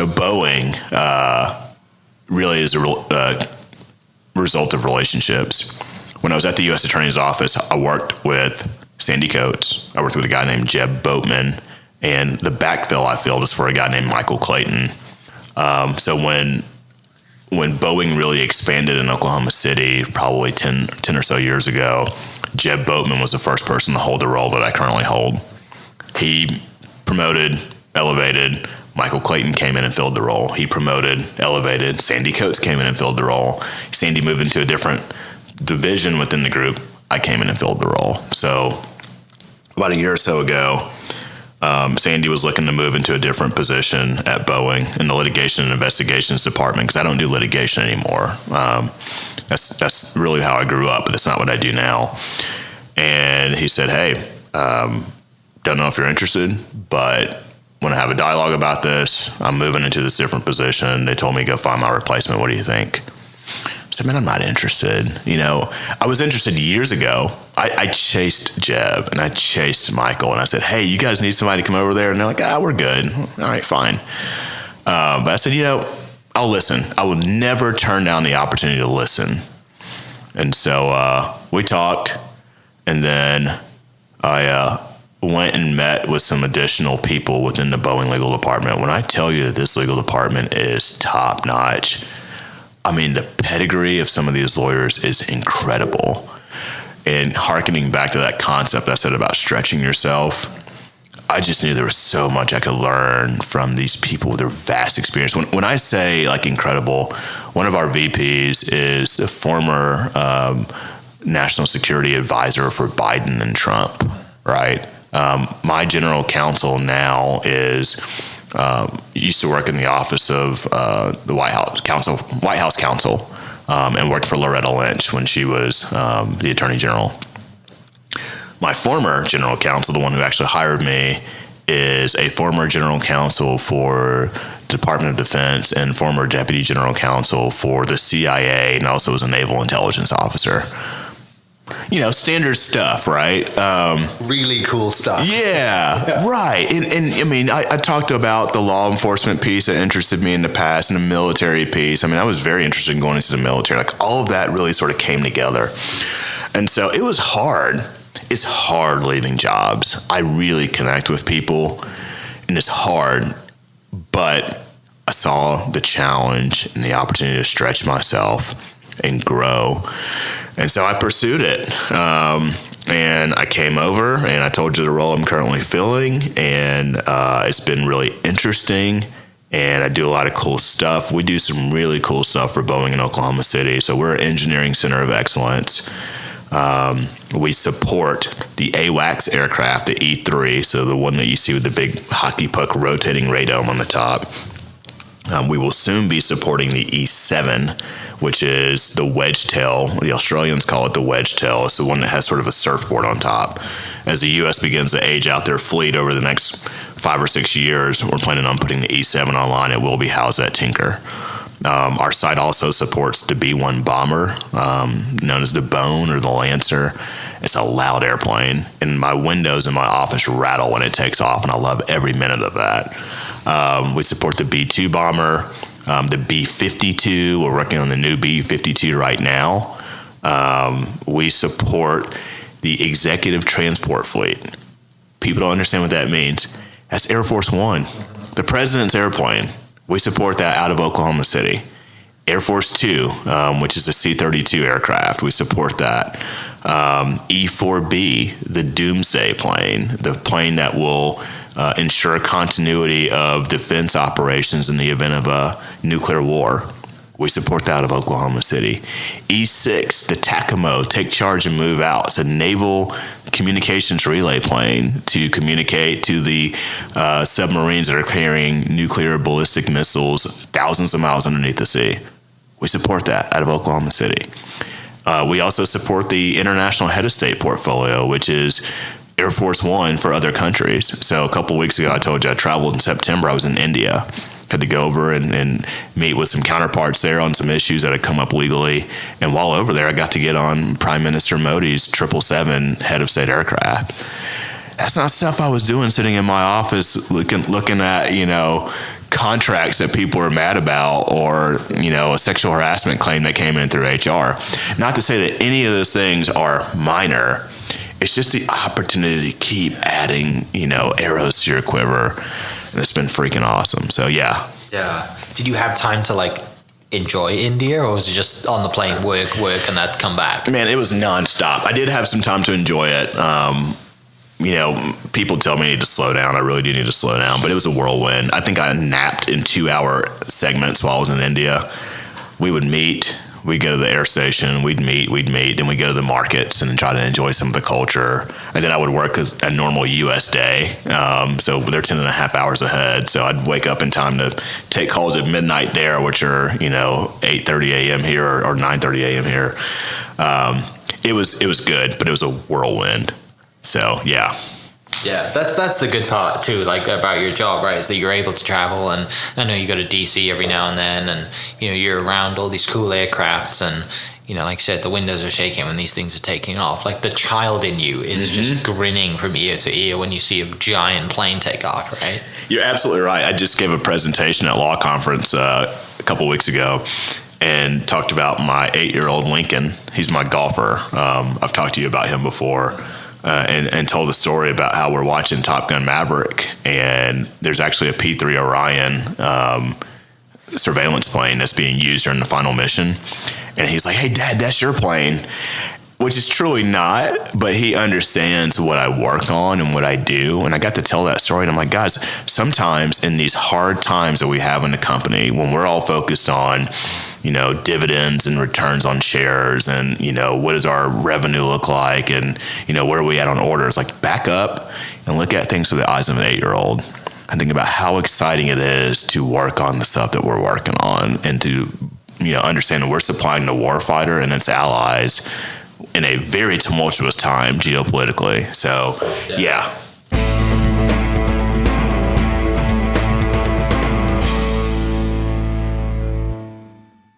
So Boeing really is a result of relationships. When I was at the U.S. Attorney's Office, I worked with Sandy Coates. I worked with a guy named Jeb Boatman, and the backfill I filled is for a guy named Michael Clayton. So when Boeing really expanded in Oklahoma City, probably 10 or so years ago, Jeb Boatman was the first person to hold the role that I currently hold. He promoted, elevated. Michael Clayton came in and filled the role. He promoted, elevated. Sandy Coates came in and filled the role. Sandy moved into a different division within the group. I came in and filled the role. So about a year or so ago, Sandy was looking to move into a different position at Boeing in the litigation and investigations department, because I don't do litigation anymore. That's really how I grew up, but it's not what I do now. And he said, hey, don't know if you're interested, but want to have a dialogue about this. I'm moving into this different position. They told me go find my replacement. What do you think? I said, man, I'm not interested. I was interested years ago. I chased Jeb and I chased Michael, and I said, hey, you guys need somebody to come over there? And they're like, we're good. All right, fine. But I said, I'll listen. I would never turn down the opportunity to listen. And so we talked, and then I went and met with some additional people within the Boeing legal department. When I tell you that this legal department is top notch, I mean, the pedigree of some of these lawyers is incredible. And hearkening back to that concept I said about stretching yourself, I just knew there was so much I could learn from these people with their vast experience. When I say like incredible, one of our VPs is a former national security advisor for Biden and Trump, right? My general counsel now is used to work in the office of the White House counsel, and worked for Loretta Lynch when she was the Attorney General. My former general counsel, the one who actually hired me, is a former general counsel for the Department of Defense and former deputy general counsel for the CIA, and also was a naval intelligence officer. Standard stuff, right? Really cool stuff. Yeah, right. And I mean, I talked about the law enforcement piece that interested me in the past, and the military piece. I mean, I was very interested in going into the military. Like, all of that really sort of came together. And so it was hard. It's hard leaving jobs. I really connect with people, and it's hard. But I saw the challenge and the opportunity to stretch myself and grow. And so I pursued it. And I came over, and I told you the role I'm currently filling, and it's been really interesting, and I do a lot of cool stuff. We do some really cool stuff for Boeing in Oklahoma City. So we're an engineering center of excellence. We support the AWACS aircraft, the E3, so the one that you see with the big hockey puck rotating radome on the top. We will soon be supporting the E7, which is the wedge tail. The Australians call it the wedge tail. It's the one that has sort of a surfboard on top. As the U.S. begins to age out their fleet over the next 5 or 6 years, we're planning on putting the E7 online. It will be housed at Tinker. Our site also supports the B-1 bomber, known as the Bone or the Lancer. It's a loud airplane, and my windows in my office rattle when it takes off, and I love every minute of that. We support the B-2 bomber, the B-52. We're working on the new B-52 right now. We support the executive transport fleet. People don't understand what that means. That's Air Force One, the president's airplane. We support that out of Oklahoma City. Air Force Two, which is a C-32 aircraft, we support that. E-4B, the doomsday plane, the plane that will ensure continuity of defense operations in the event of a nuclear war. We support that out of Oklahoma City. E-6, the TACAMO, take charge and move out. It's a naval communications relay plane to communicate to the submarines that are carrying nuclear ballistic missiles thousands of miles underneath the sea. We support that out of Oklahoma City. We also support the international head of state portfolio, which is Air Force One for other countries. So a couple of weeks ago, I told you I traveled in September. I was in India. Had to go over and meet with some counterparts there on some issues that had come up legally. And while over there, I got to get on Prime Minister Modi's 777 head of state aircraft. That's not stuff I was doing sitting in my office looking at, contracts that people were mad about, or a sexual harassment claim that came in through HR. Not to say that any of those things are minor. It's just the opportunity to keep adding arrows to your quiver, and it's been freaking awesome. So yeah. Did you have time to enjoy India, or was it just on the plane, work, and that come back? Man, it was nonstop. I did have some time to enjoy it. People tell me I need to slow down. I really do need to slow down, but it was a whirlwind. I think I napped in 2-hour segments while I was in India. We would meet. We'd go to the air station. We'd meet. Then we'd go to the markets and try to enjoy some of the culture. And then I would work a normal U.S. day. So they're 10.5 hours ahead. So I'd wake up in time to take calls at midnight there, which are 8:30 a.m. here or 9:30 a.m. here. It was good, but it was a whirlwind. So yeah. Yeah, that's the good part too, about your job, right? Is that you're able to travel, and I know you go to DC every now and then, and you're around all these cool aircrafts, and like I said, the windows are shaking when these things are taking off. Like the child in you is just grinning from ear to ear when you see a giant plane take off, right? You're absolutely right. I just gave a presentation at Law Conference a couple weeks ago, and talked about my 8-year-old Lincoln. He's my golfer. I've talked to you about him before. And told the story about how we're watching Top Gun Maverick, and there's actually a P-3 Orion surveillance plane that's being used during the final mission. And he's like, "Hey, Dad, that's your plane," which is truly not, but he understands what I work on and what I do. And I got to tell that story, and I'm like, guys, sometimes in these hard times that we have in the company, when we're all focused on dividends and returns on shares, and what does our revenue look like, and where are we at on orders, back up and look at things through the eyes of an 8-year-old and think about how exciting it is to work on the stuff that we're working on, and to understand that we're supplying the warfighter and its allies in a very tumultuous time geopolitically. So yeah.